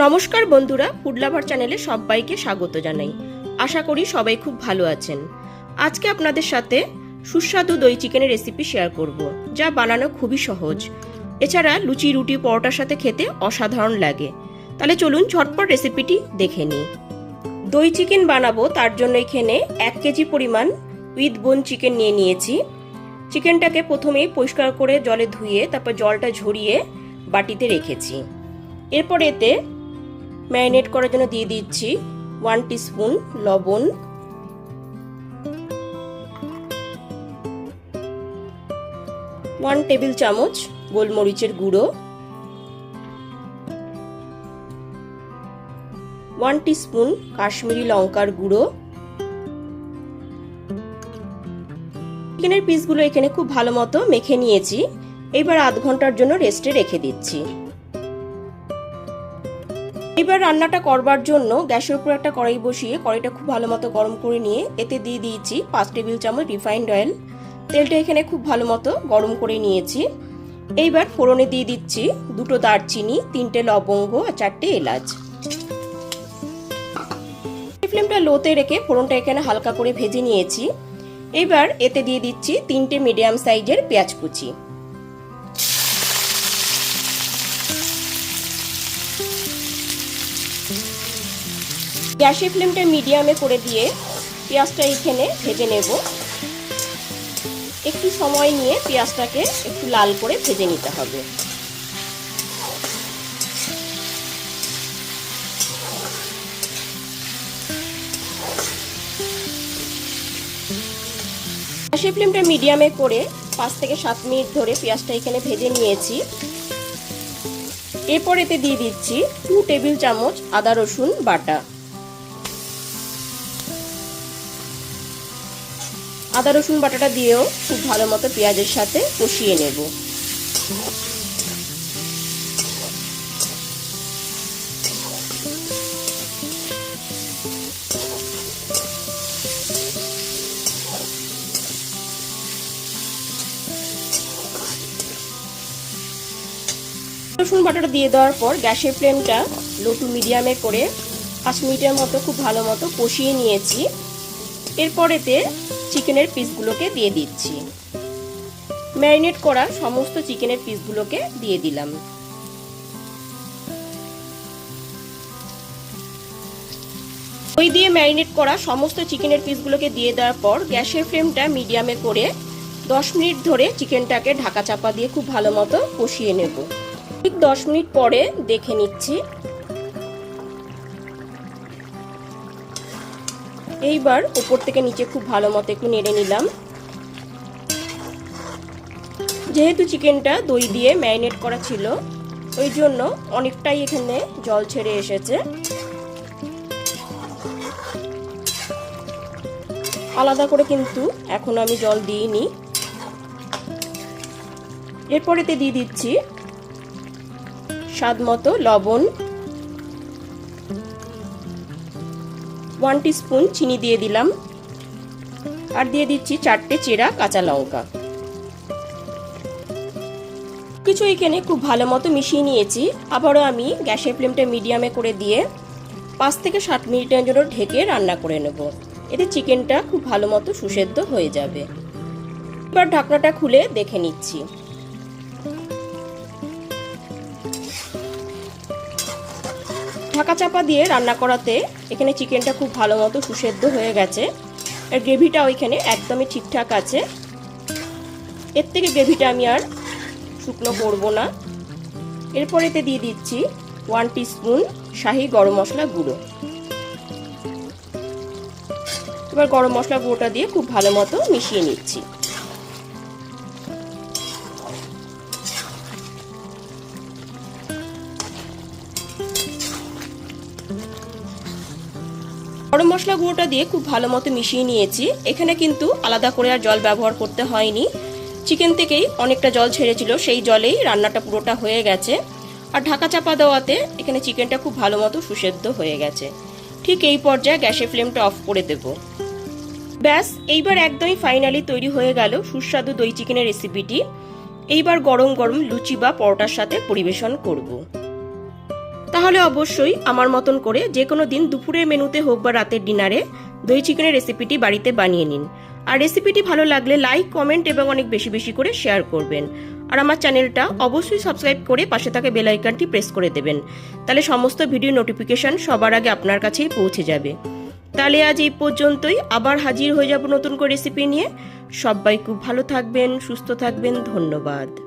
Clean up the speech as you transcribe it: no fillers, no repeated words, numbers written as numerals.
নমস্কার বন্ধুরা, food lover চ্যানেলে সবাইকে স্বাগত জানাই। আশা করি সবাই খুব ভালো আছেন। আজকে আপনাদের সাথে সুস্বাদু দই চিকেনের রেসিপি শেয়ার করব, যা বানানো খুবই সহজ। এছাড়া লুচি, রুটি, পরোটার সাথে খেতে অসাধারণ লাগে। তাহলে চলুন ঝটপট রেসিপিটি দেখে নিই। দই চিকেন বানাবো, তার জন্য এখানে 1 কেজি পরিমাণ উইথ বোন চিকেন নিয়ে নিয়েছি। চিকেনটাকে প্রথমেই পরিষ্কার করে জলে ধুয়ে তারপর জলটা ঝরিয়ে বাটিতে রেখেছি। এরপর এতে ম্যারিনেট করার জন্য দিয়ে দিচ্ছি 1 টিস্পুন লবণ, 1 টেবিল চামচ গোলমরিচের গুঁড়ো, 1 টিস্পুন কাশ্মীরি লঙ্কার গুঁড়ো। চিকেনের পিসগুলো এখানে খুব ভালো মতো মেখে নিয়েছি। এবার আধ ঘন্টার জন্য রেস্টে রেখে দিচ্ছি। এবার রান্নাটা করবার জন্য গ্যাসের উপর একটা কড়াই বসিয়ে কড়াইটা খুব ভালো মতো গরম করে নিয়ে এতে দিয়ে দিয়েছি 5 টেবিল চামচ রিফাইন্ড অয়েল। তেলটা এখানে খুব ভালো মতো গরম করে নিয়েছি। এইবার ফোড়নে দিয়ে দিচ্ছি 2টো দারচিনি, 3টে লবঙ্গ আর 4টে এলাচ। ফ্লেমটা লোতে রেখে ফোড়নটা এখানে হালকা করে ভেজে নিয়েছি। এবার এতে দিয়ে দিচ্ছি 3টে মিডিয়াম সাইজের পেঁয়াজ কুচি। গ্যাসের ফ্লেমটা মিডিয়ামে করে দিয়ে পেঁয়াজটা এখানে ভেজে নেব। একটু সময় নিয়ে পেঁয়াজটাকে একটু লাল করে ভেজে নিতে হবে। গ্যাসের ফ্লেমটা মিডিয়ামে করে 5 থেকে 7 মিনিট ধরে পেঁয়াজটা এখানে ভেজে নিয়েছি। এরপর এতে দিয়ে দিচ্ছি 2 টেবিল চামচ আদা রসুন বাটা। আদা রসুন বাটাটা দিয়েও খুব ভালো মতো পেঁয়াজের সাথে কষিয়ে নেব। রসুন বাটাটা দিয়ে দেওয়ার পর গ্যাসের ফ্লেমটা লো টু মিডিয়ামে করে 5 মিনিটের মতো খুব ভালো মতো কষিয়ে নিয়েছি। এরপর এতে চিকেনের পিসগুলোকে দিয়ে দিচ্ছি। ম্যারিনেট করা সমস্ত চিকেনের পিসগুলোকে দিয়ে দিলাম। দই দিয়ে ম্যারিনেট করা সমস্ত চিকেনের পিসগুলোকে দিয়ে দেওয়ার পর গ্যাসের ফ্লেমটা মিডিয়ামে করে 10 মিনিট ধরে চিকেনটাকে ঢাকা চাপা দিয়ে খুব ভালো মতো কষিয়ে নেব। ঠিক 10 মিনিট পরে দেখে নিচ্ছি। এইবার উপর থেকে নিচে খুব ভালো মতো একটু নেড়ে নিলাম। যেহেতু চিকেনটা দই দিয়ে ম্যারিনেট করা ছিল, ওই জন্য অনেকটাই এখানে জল ছেড়ে এসেছে। আলাদা করে কিন্তু এখন আমি জল দিইনি। এরপর এতে দিয়ে দিচ্ছি স্বাদ মতো লবণ, 1 টিস্পুন চিনি দিয়ে দিলাম, আর দিয়ে দিচ্ছি 4টে চেরা কাঁচা লঙ্কা। কিছু এখানে খুব ভালো মতো মিশিয়ে নিয়েছি। আবারও আমি গ্যাসের ফ্লেমটা মিডিয়ামে করে দিয়ে 5 থেকে 7 মিনিটের জন্য ঢেকে রান্না করে নেব। এতে চিকেনটা খুব ভালো মতো সুসেদ্ধ হয়ে যাবে। এবার ঢাকনাটা খুলে দেখে নিচ্ছি। ঢাকা চাপা দিয়ে রান্না করাতে এখানে চিকেনটা খুব ভালো মতো সুসেদ্ধ হয়ে গেছে। আর গ্রেভিটাও এখানে একদমই ঠিকঠাক আছে। এর থেকে গ্রেভিটা আমি আর শুকনো করব না। এরপর এতে দিয়ে দিচ্ছি 1 টিস্পুন শাহি গরম মশলা গুঁড়ো। এবার গরম মশলা গুঁড়োটা দিয়ে খুব ভালো মতো মিশিয়ে নিচ্ছি। গরম মশলা গুঁড়োটা দিয়ে খুব ভালো মতো মিশিয়ে নিয়েছি। এখানে কিন্তু আলাদা করে আর জল ব্যবহার করতে হয়নি। চিকেন থেকেই অনেকটা জল ছেড়েছিল, সেই জলেই রান্নাটা পুরোটা হয়ে গেছে। আর ঢাকা চাপা দেওয়াতে এখানে চিকেনটা খুব ভালো মতো সুসেদ্ধ হয়ে গেছে। ঠিক এই পর্যায়ে গ্যাসের ফ্লেমটা অফ করে দেব। ব্যাস, এইবার একদমই ফাইনালি তৈরি হয়ে গেল সুস্বাদু দই চিকেনের রেসিপিটি। এইবার গরম গরম লুচি বা পরোটার সাথে পরিবেশন করব। তাহলে অবশ্যই আমার মতন করে যে কোনো দিন দুপুরের মেনুতে হোক বা রাতের ডিনারে দই চিকেনের রেসিপিটি বাড়িতে বানিয়ে নিন। আর রেসিপিটি ভালো লাগলে লাইক, কমেন্ট এবং অনেক বেশি বেশি করে শেয়ার করবেন। আর আমার চ্যানেলটা অবশ্যই সাবস্ক্রাইব করে পাশে থাকা বেল আইকনটি প্রেস করে দেবেন, তাহলে সমস্ত ভিডিও নোটিফিকেশন সবার আগে আপনার কাছেই পৌঁছে যাবে। তাহলে আজ এই পর্যন্তই, আবার হাজির হয়ে যাব নতুন করে রেসিপি নিয়ে। সবাই খুব ভালো থাকবেন, সুস্থ থাকবেন। ধন্যবাদ।